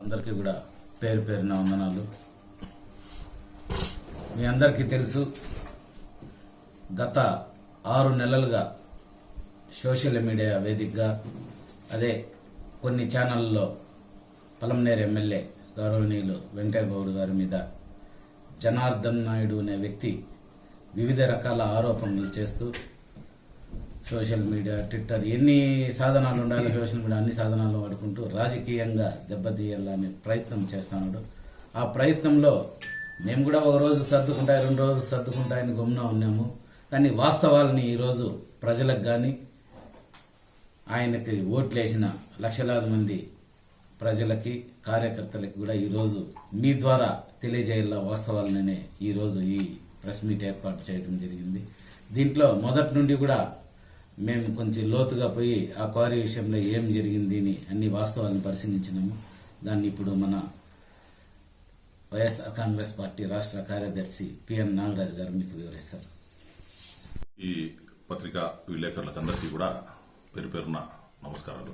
అందరికీ కూడా పేరు పేరున వందనాలు. మీ అందరికీ తెలుసు, గత 6 నెలలుగా సోషల్ మీడియా వేదికగా అదే కొన్ని ఛానళ్ళలో పలమనేరు ఎమ్మెల్యే గౌరవనీయులు వెంకయ్య గౌడ్ గారి మీద జనార్దన్ నాయుడు అనే వ్యక్తి వివిధ రకాల ఆరోపణలు చేస్తూ సోషల్ మీడియా, ట్విట్టర్, ఎన్ని సాధనాలు ఉండాలి, సోషల్ మీడియా అన్ని సాధనాలు వాడుకుంటూ రాజకీయంగా దెబ్బతీయాలనే ప్రయత్నం చేస్తున్నాడు. ఆ ప్రయత్నంలో మేము కూడా ఒక రోజు సర్దుకుంటాయి, 2 రోజులు సర్దుకుంటాయని గమ్మున ఉన్నాము. కానీ వాస్తవాలని ఈరోజు ప్రజలకు కానీ ఆయనకి ఓట్లేసిన లక్షలాది మంది ప్రజలకి, కార్యకర్తలకి కూడా ఈరోజు మీ ద్వారా తెలియజేయాల వాస్తవాలనే ఈరోజు ఈ ప్రెస్ మీట్ ఏర్పాటు చేయడం జరిగింది. దీంట్లో మొదటి నుండి కూడా మేము కొంచెం లోతుగా పోయి ఆ క్వారీ విషయంలో ఏం జరిగింది అని అన్ని వాస్తవాలను పరిశీలించినాము. దాన్ని ఇప్పుడు మన వైఎస్ఆర్ కాంగ్రెస్ పార్టీ రాష్ట్ర కార్యదర్శి పిఎన్ నాగరాజు గారు మీకు వివరిస్తారు. ఈ పత్రికా విలేకరులకందరికీ కూడా పేరు పేరున నమస్కారాలు.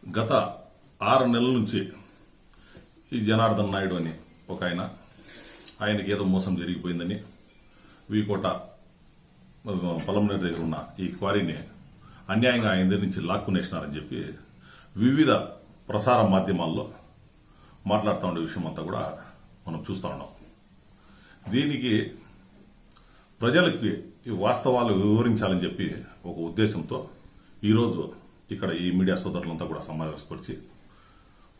గత 6 నెలల నుంచి ఈ జనార్దన్ నాయుడు అని ఒక ఆయనకి ఏదో మోసం జరిగిపోయిందని వీకోట పొలంనేరు దగ్గర ఉన్న ఈ క్వారీని అన్యాయంగా ఆయన దగ్గర నుంచి లాక్కునేసినారని చెప్పి వివిధ ప్రసార మాధ్యమాల్లో మాట్లాడుతూ ఉండే విషయం అంతా కూడా మనం చూస్తూ ఉన్నాం. దీనికి ప్రజలకి ఈ వాస్తవాలు వివరించాలని చెప్పి ఒక ఉద్దేశంతో ఈరోజు ఇక్కడ ఈ మీడియా సోదరులంతా కూడా సమావేశపరిచి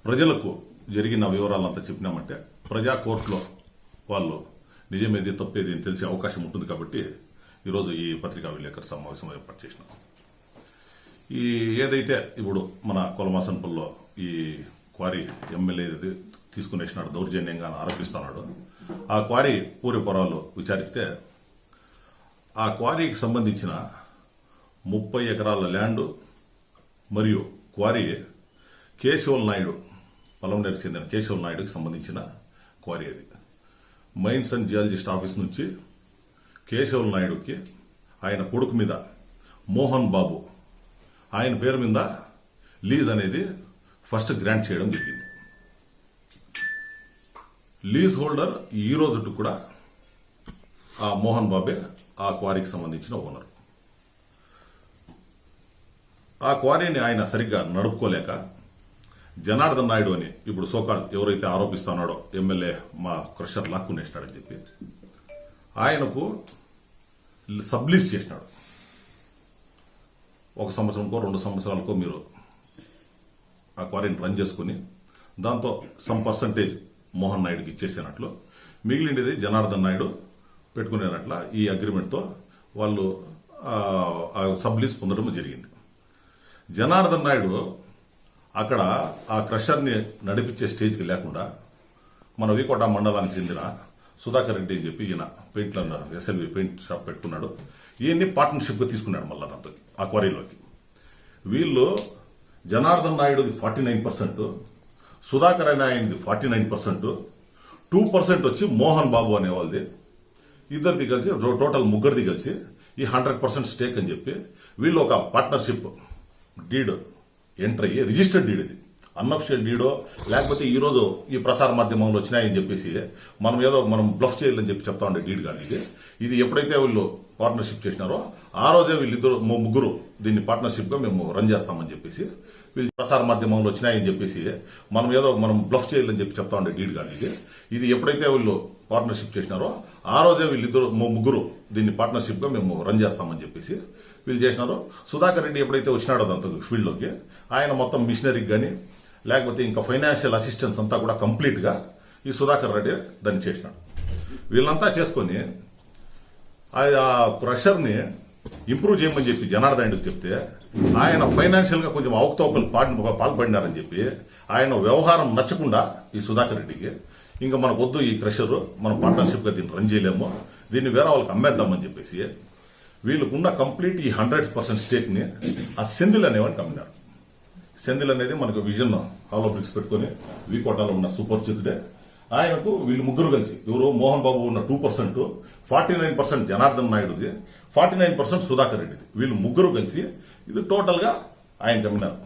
ప్రజలకు జరిగిన వివరాలంతా చెప్పినామంటే ప్రజా కోర్టులో వాళ్ళు నిజమేది తప్పేది అని తెలిసే అవకాశం ఉంటుంది. కాబట్టి ఈరోజు ఈ పత్రికా విలేకరు సమావేశం ఏర్పాటు చేసినాం. ఈ ఏదైతే ఇప్పుడు మన కొలమాసన్పల్లో ఈ క్వారీ ఎమ్మెల్యే తీసుకునేసినాడు, దౌర్జన్యంగా ఆరోపిస్తున్నాడు. ఆ క్వారీ పూర్వపరాలు విచారిస్తే ఆ క్వారీకి సంబంధించిన 30 ఎకరాల ల్యాండ్ మరియు క్వారీ కేశవల్ నాయుడు, పొలంనేరు చెందిన కేశవల్ నాయుడుకి సంబంధించిన క్వారీ. అది మైన్స్ అండ్ జియాలజిస్ట్ ఆఫీస్ నుంచి కేశవల్ నాయుడుకి ఆయన కొడుకు మీద మోహన్ బాబు ఆయన పేరు మీద లీజ్ అనేది ఫస్ట్ గ్రాంట్ చేయడం జరిగింది. లీజ్ హోల్డర్ ఈ రోజు కూడా ఆ మోహన్ బాబే ఆ క్వారీకి సంబంధించిన ఓనర్. ఆ క్వారీని ఆయన సరిగ్గా నడుపుకోలేక జనార్దన్ నాయుడు అని ఇప్పుడు సోకాల్ ఎవరైతే ఆరోపిస్తున్నాడో ఎమ్మెల్యే మా క్రషర్ లాక్కునేసినాడని చెప్పి ఆయనకు సబ్లీజ్ చేసినాడు. 1 సంవత్సరంకో 2 సంవత్సరాలకో మీరు ఆ క్వారీని రన్ చేసుకుని దాంతో సమ్ పర్సంటేజ్ మోహన్ నాయుడుకి ఇచ్చేసినట్లు, మిగిలిండేది జనార్దన్ నాయుడు పెట్టుకునేనట్ల ఈ అగ్రిమెంట్తో వాళ్ళు సబ్లీజ్ పొందడం జరిగింది. జనార్దన్ నాయుడు అక్కడ ఆ క్రషర్ని నడిపించే స్టేజ్కి లేకుండా మన వీకోట మండలానికి చెందిన సుధాకర్ రెడ్డి అని చెప్పి ఈయన పెయింట్లను ఎస్ఎల్వి పెయింట్ షాప్ పెట్టుకున్నాడు. ఈయన్ని పార్ట్నర్షిప్గా తీసుకున్నాడు మళ్ళా దాంతో ఆ క్వారీలోకి. వీళ్ళు జనార్దన్ నాయుడుది 49%, సుధాకర్ అనే ఆయనది 49%, 2% వచ్చి మోహన్ బాబు అనే వాళ్ళది, ఇద్దరిది కలిసి టోటల్ ముగ్గురిది కలిసి ఈ 100% స్టేక్ అని చెప్పి వీళ్ళు ఒక పార్ట్నర్షిప్ డీడ్ ఎంటర్ అయ్యి రిజిస్టర్డ్ డీడ్, ఇది అన్అఫిషియల్ డీడో లేకపోతే ఈ రోజు ఈ ప్రసార మాధ్యమంలో వచ్చినాయని చెప్పేసి మనం బ్లఫ్ చేయాలని చెప్పి చెప్తా ఉండే డీడ్ కాదు ఇది. ఇది ఎప్పుడైతే వీళ్ళు పార్ట్నర్షిప్ చేసినారో ఆ రోజే వీళ్ళిద్దరు ముగ్గురు దీన్ని పార్ట్నర్షిప్ గా మేము రన్ చేస్తామని చెప్పేసి వీళ్ళు ప్రసార మాధ్యమంలో వచ్చినాయని చెప్పేసి మనం బ్లఫ్ చేయాలని చెప్పి చెప్తా ఉండే డీడ్ కాదు ఇది. ఇది ఎప్పుడైతే వీళ్ళు పార్ట్నర్షిప్ చేసినారో ఆ రోజే వీళ్ళిద్దరు ముగ్గురు దీన్ని పార్ట్నర్షిప్ గా మేము రన్ చేస్తామని చెప్పేసి వీళ్ళు చేసినారు. సుధాకర్ రెడ్డి ఎప్పుడైతే వచ్చినాడో దాంతో ఫీల్డ్లోకి ఆయన మొత్తం మిషనరీకి కానీ లేకపోతే ఇంకా ఫైనాన్షియల్ అసిస్టెన్స్ అంతా కూడా కంప్లీట్ గా ఈ సుధాకర్ రెడ్డి దాన్ని చేసినాడు. వీళ్ళంతా చేసుకుని ఆ ప్రెషర్ని ఇంప్రూవ్ చేయమని చెప్పి జనార్దన్ రెడ్డికి చెప్తే ఆయన ఫైనాన్షియల్ గా కొంచెం అవకతవకలు పాల్పడినారని చెప్పి ఆయన వ్యవహారం నచ్చకుండా ఈ సుధాకర్ రెడ్డికి ఇంకా మనకు వద్దు ఈ క్రషర్, మనం పార్ట్నర్షిప్ గా దీన్ని రన్ చేయలేము, దీన్ని వేరే వాళ్ళకి అమ్మేద్దామని చెప్పేసి వీళ్ళకున్న కంప్లీట్ ఈ 100% స్టేక్ ని ఆ సెంధిల్ అనేవాడిని అమ్మినారు. సెంధిల్ అనేది మనకు విజన్ హాలో బ్రిక్స్ పెట్టుకుని వీకోటాలో ఉన్న సుపరిచితుడే. ఆయనకు వీళ్ళు ముగ్గురు కలిసి ఎవరు మోహన్ బాబు ఉన్న 2%, 49% జనార్దన్ నాయుడుది, 49% సుధాకర్ రెడ్డిది. వీళ్ళు ముగ్గురు కలిసి ఇది టోటల్గా ఆయన కమ్మినారు.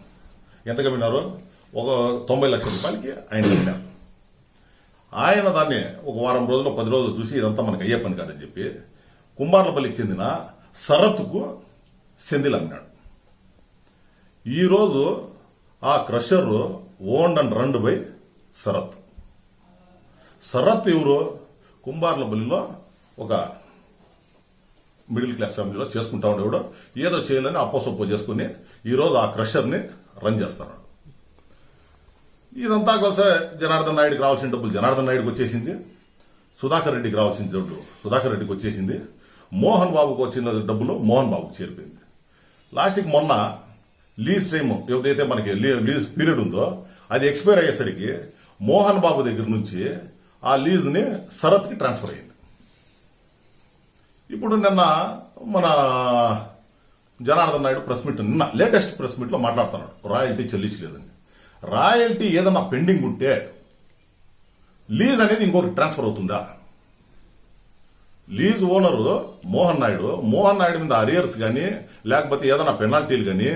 ఎంత కమ్మినారు? ఒక 90 లక్షల రూపాయలకి ఆయన కమ్మినారు. ఆయన దాన్ని ఒక వారం రోజులు 10 రోజులు చూసి ఇదంతా మనకు అయ్యే పని కాదని చెప్పి కుంబార్లపల్లికి చెందిన శరత్కు సెందిల్ అమ్మినాడు. ఈరోజు ఆ crusher owned and run by Sarath. Sarath ఎవరు? కుంబార్లపల్లిలో ఒక మిడిల్ క్లాస్ ఫ్యామిలీలో చేసుకుంటా ఉండేవాడు. ఏదో చేయాలని అప్పసొప్ప చేసుకుని ఈరోజు ఆ క్రషర్ని రన్ చేస్తున్నాడు. ఇదంతా కలిసి జనార్దన్ నాయుడికి రావాల్సిన డబ్బులు జనార్దన్ నాయుడికి వచ్చేసింది. సుధాకర్ రెడ్డికి రావాల్సిన డబ్బులు సుధాకర్ రెడ్డికి వచ్చేసింది. మోహన్ బాబుకు వచ్చిన డబ్బులు మోహన్ బాబుకు చేరిపోయింది. లాస్ట్కి మొన్న లీజ్ టైం ఏదైతే మనకి లీజ్ పీరియడ్ ఉందో అది ఎక్స్పైర్ అయ్యేసరికి మోహన్ బాబు దగ్గర నుంచి ఆ లీజ్ని శరత్కి ట్రాన్స్ఫర్ అయ్యింది. ఇప్పుడు నిన్న మన జనార్దన్ నాయుడు ప్రెస్ మీట్ నిన్న లేటెస్ట్ ప్రెస్ మీట్లో మాట్లాడుతున్నాడు రాయల్టీ చెల్లించలేదని. రాయల్టీ ఏదన్నా పెండింగ్ ఉంటే లీజ్ అనేది ఇంకొకటి ట్రాన్స్ఫర్ అవుతుందా? లీజ్ ఓనరు మోహన్ నాయుడు మీద అరియర్స్ కానీ లేకపోతే ఏదైనా పెనాల్టీలు కానీ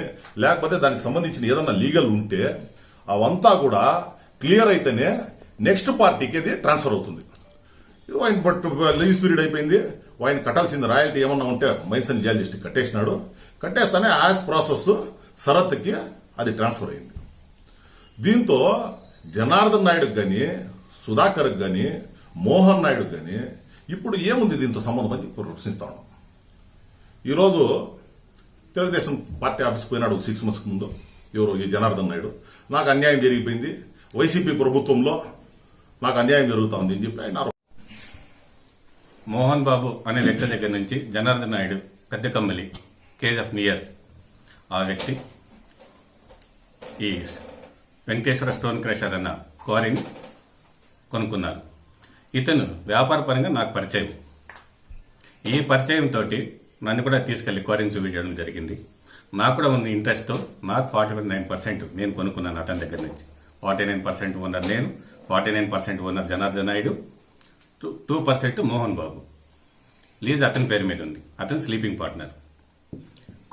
లేకపోతే దానికి సంబంధించిన ఏదన్నా లీగల్ ఉంటే అవంతా కూడా క్లియర్ అయితేనే నెక్స్ట్ పార్టీకి అది ట్రాన్స్ఫర్ అవుతుంది. ఆయన లీజ్ పీరియడ్ అయిపోయింది. ఆయన కట్టాల్సింది రాయల్టీ ఏమన్నా ఉంటే మైన్స్ అండ్ జియాలజిస్ట్ కట్టేసినాడు. కట్టేస్తానే యాజ్ ప్రాసెస్ శరత్కి అది ట్రాన్స్ఫర్ అయింది. దీంతో జనార్దన్ నాయుడుకి కానీ సుధాకర్కి కానీ మోహన్ నాయుడుకి కానీ ఇప్పుడు ఏముంది దీంతో సంబంధం అని చెప్పి ప్రశ్నిస్తా ఉన్నాం. ఈరోజు తెలుగుదేశం పార్టీ ఆఫీస్కి పోయినాడు 6 months ముందు ఎవరు ఈ జనార్దన్ నాయుడు. నాకు అన్యాయం జరిగిపోయింది, వైసీపీ ప్రభుత్వంలో నాకు అన్యాయం జరుగుతా ఉంది అని చెప్పి ఆయన మోహన్ బాబు అనే వ్యక్తి దగ్గర నుంచి జనార్దన్ నాయుడు పెద్ద కమ్మలి కేజీఎఫ్ నియర్ ఆ వ్యక్తి ఈ వెంకటేశ్వర స్టోన్ క్రషర్ అన్న క్వారీని కొనుక్కున్నారు. ఇతను వ్యాపార పరంగా నాకు పరిచయం. ఈ పరిచయంతో నన్ను కూడా తీసుకెళ్లి క్వారీని చూపించడం జరిగింది. నాకు కూడా ఉన్న ఇంట్రెస్ట్తో నాకు 49% నేను కొనుక్కున్నాను అతని దగ్గర నుంచి. 49% ఓనర్ నేను, 49% ఓనర్ జనార్దన్ నాయుడు, 2% మోహన్ బాబు. లీజ్ అతని పేరు మీద ఉంది. అతను స్లీపింగ్ పార్ట్నర్.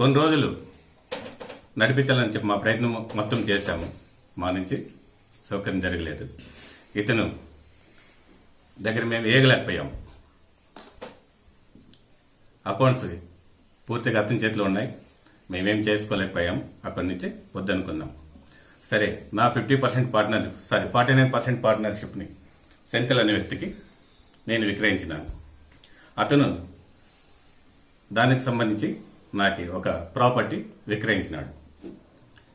కొన్ని రోజులు నడిపించాలని చెప్పి మా ప్రయత్నం మొత్తం చేశాము. మా నుంచి సౌకర్యం జరగలేదు. ఇతను దగ్గర మేము ఏగలేకపోయాము. అకౌంట్స్ పూర్తిగా అతని చేతిలో ఉన్నాయి. మేమేం చేసుకోలేకపోయాం. అక్కడి నుంచి వద్దనుకున్నాం. సరే, నా 49% పార్ట్నర్షిప్ని సెంథిల్ అనే వ్యక్తికి నేను విక్రయించినాను. అతను దానికి సంబంధించి నాకు ఒక ప్రాపర్టీ విక్రయించినాడు.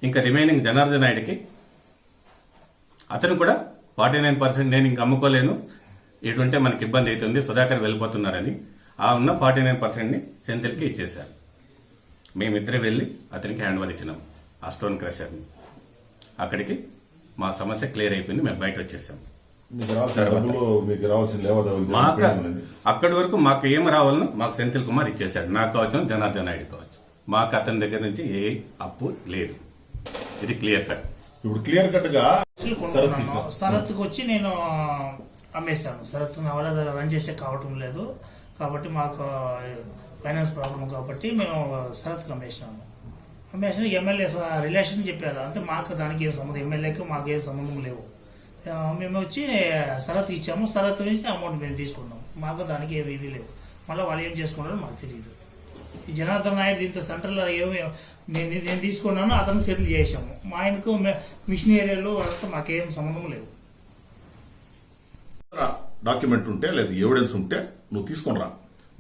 ఇంకా రిమైనింగ్ జనార్దన్ నాయుడికి అతను కూడా 49% నేను ఇంక అమ్ముకోలేను, ఇటుంటే మనకి ఇబ్బంది అవుతుంది, సుధాకర్ వెళ్ళిపోతున్నారని ఆ ఉన్న 49%ని సెంథిల్కి ఇచ్చేశారు. మేమిద్దరే వెళ్ళి అతనికి హ్యాండ్ ఓవర్ ఇచ్చినాం ఆ స్టోన్ క్రషర్ని. అక్కడికి మా సమస్య క్లియర్ అయిపోయింది. మేము బయట వచ్చేసాం. మాకు అక్కడి వరకు మాకు ఏం రావాలనో మాకు సెంథిల్ కుమార్ ఇచ్చేశాడు. నాకు కావచ్చు, జనార్దన్ నాయుడు కావచ్చు. మాకు అతని దగ్గర నుంచి ఏ అప్పు లేదు. ఇది క్లియర్ కట్. ఇప్పుడు క్లియర్ కట్ గా శరత్కి వచ్చి నేను అమ్మేశాను. శరత్ నా వల్ల రన్ చేసే కావటం లేదు కాబట్టి మాకు ఫైనాన్స్ ప్రాబ్లం కాబట్టి మేము శరత్కి అమ్మేసినాము. ఎమ్మెల్యే రిలేషన్ చెప్పారు. అంటే మాకు దానికి ఏం సంబంధం, ఎమ్మెల్యేకి మాకు ఏం సంబంధం లేవు. మేము వచ్చి శరత్ ఇచ్చాము. శరత్ నుంచి అమౌంట్ మేము తీసుకున్నాం. మాకు దానికి ఏమి ఇది లేవు. మళ్ళీ వాళ్ళు ఏం చేసుకున్నారో మాకు తెలియదు. ఈ జనార్దన్ నాయుడు దీంతో సెంటర్లో నేను తీసుకున్నాను, అతను సెటిల్ చేసాము. మా ఆయనకు మిషన్ ఏరియాలో అంతా మాకేం సంబంధం లేవు. డాక్యుమెంట్ ఉంటే లేదా ఎవిడెన్స్ ఉంటే నువ్వు తీసుకొని రా.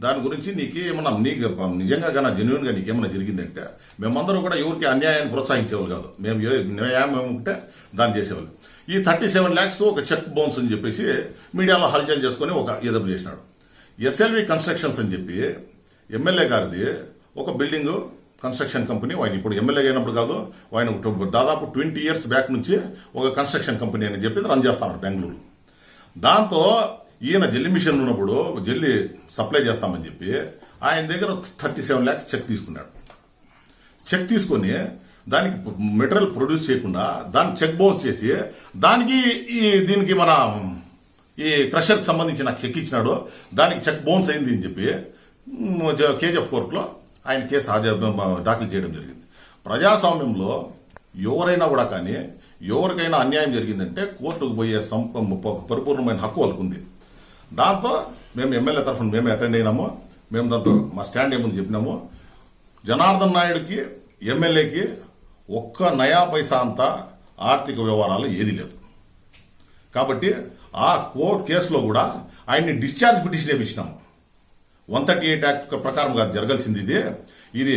దాని గురించి నీకేమన్నా నీకు నిజంగా కానీ జెన్యున్ గా నీకేమన్నా జరిగిందంటే మేమందరూ కూడా ఎవరికి అన్యాయాన్ని ప్రోత్సహించేవాళ్ళు కాదు. మేము న్యాయం ఉంటే దాన్ని చేసేవాళ్ళు. ఈ 37 lakhs ఒక చెక్ బౌన్స్ అని చెప్పేసి మీడియాలో హల్చల్ చేసుకుని ఒక ఎదురు చేసినాడు. ఎస్ఎల్వి కన్స్ట్రక్షన్స్ అని చెప్పి ఎమ్మెల్యే గారిది ఒక బిల్డింగ్ కన్స్ట్రక్షన్ కంపెనీ. ఆయన ఇప్పుడు ఎమ్మెల్యే అయినప్పుడు కాదు, ఆయన దాదాపు 20 years బ్యాక్ నుంచి ఒక కన్స్ట్రక్షన్ కంపెనీ అని చెప్పి రన్ చేస్తాడు బెంగళూరు. దాంతో ఈయన జల్లి మిషన్ ఉన్నప్పుడు జల్లి సప్లై చేస్తామని చెప్పి ఆయన దగ్గర 37 lakhs చెక్ తీసుకున్నాడు. చెక్ తీసుకొని దానికి మెటీరియల్ ప్రొడ్యూస్ చేయకుండా దాన్ని చెక్ బౌన్స్ చేసి దానికి దీనికి మన ఈ క్రషర్కి సంబంధించిన చెక్ ఇచ్చినాడు. దానికి చెక్ బౌన్స్ అయింది అని చెప్పి కేజీఎఫ్ కోర్టులో ఆయన కేసు దాఖలు చేయడం జరిగింది. ప్రజాస్వామ్యంలో ఎవరైనా కూడా కానీ ఎవరికైనా అన్యాయం జరిగిందంటే కోర్టుకు పోయే పరిపూర్ణమైన హక్కు వాళ్ళకు ఉంది. దాంతో మేము ఎమ్మెల్యే తరఫున మేమే అటెండ్ అయినాము. మేము దాంతో మా స్టాండ్ ఏముంది చెప్పినాము. జనార్దన్ నాయుడుకి ఎమ్మెల్యేకి ఒక్క నయా పైసా అంతా ఆర్థిక వ్యవహారాలు ఏది లేదు. కాబట్టి ఆ కోర్టు కేసులో కూడా ఆయన్ని డిశ్చార్జ్ పిటిషన్ వేయించినాము. 138 యాక్ట్ ప్రకారం కాదు జరగాల్సింది ఇది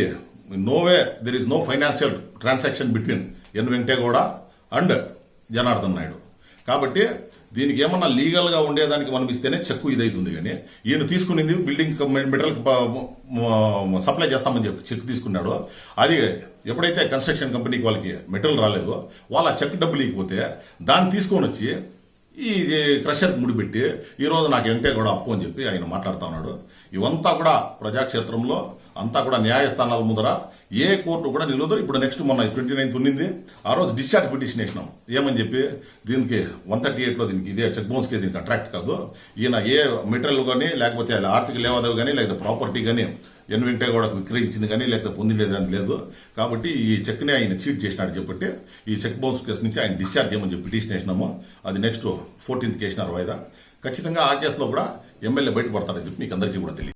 no way there is no financial transaction between N Venkategowda and Janardhan Naidu. కాబట్టి దీనికి ఏమన్నా లీగల్గా ఉండేదానికి మనం ఇస్తేనే చెక్కు ఇదవుతుంది. కానీ ఈయన తీసుకునింది బిల్డింగ్ మెటీరియల్ సప్లై చేస్తామని చెప్పి చెక్ తీసుకున్నాడు. అది ఎప్పుడైతే కన్స్ట్రక్షన్ కంపెనీకి వాళ్ళకి మెటీరియల్ రాలేదో వాళ్ళ చెక్ డబ్బులు ఇకపోతే దాన్ని తీసుకొని వచ్చి ఈ క్రషర్కి ముడిపెట్టి ఈరోజు నాకు వెంకటేగౌడ అప్పు అని చెప్పి ఆయన మాట్లాడుతూ ఉన్నాడు. ఇవంతా కూడా ప్రజాక్షేత్రంలో అంతా కూడా న్యాయస్థానాల ముందర ఏ కోర్టు కూడా నిలవదు. ఇప్పుడు నెక్స్ట్ మొన్న 29th ఉన్నింది. ఆ రోజు డిశ్చార్జ్ పిటిషన్ వేసినాం. ఏమని చెప్పి దీనికి 138లో దీనికి ఇదే చెక్ బౌన్స్కి దీనికి అట్రాక్ట్ కాదు. ఈయన ఏ మెటీరియల్ కానీ లేకపోతే ఆర్థిక లేవాదేవి కానీ లేకపోతే ప్రాపర్టీ కానీ ఎన్ వెంకటేగౌడకు విక్రయించింది కానీ లేకపోతే పొందిండేదాన్ని లేదు. కాబట్టి ఈ చెక్ని ఆయన చీట్ చేసినాడు చెప్పి ఈ చెక్ బౌన్స్ కేసు నుంచి ఆయన డిశ్చార్జ్ చేయమని చెప్పి పిటిషన్ వేసినాము. అది నెక్స్ట్ 14th వేసినారు వాయిదా. ఖచ్చితంగా ఆ కేసులో కూడా ఎమ్మెల్యే బయటపడతారని చెప్పి మీకు అందరికీ కూడా తెలియదు.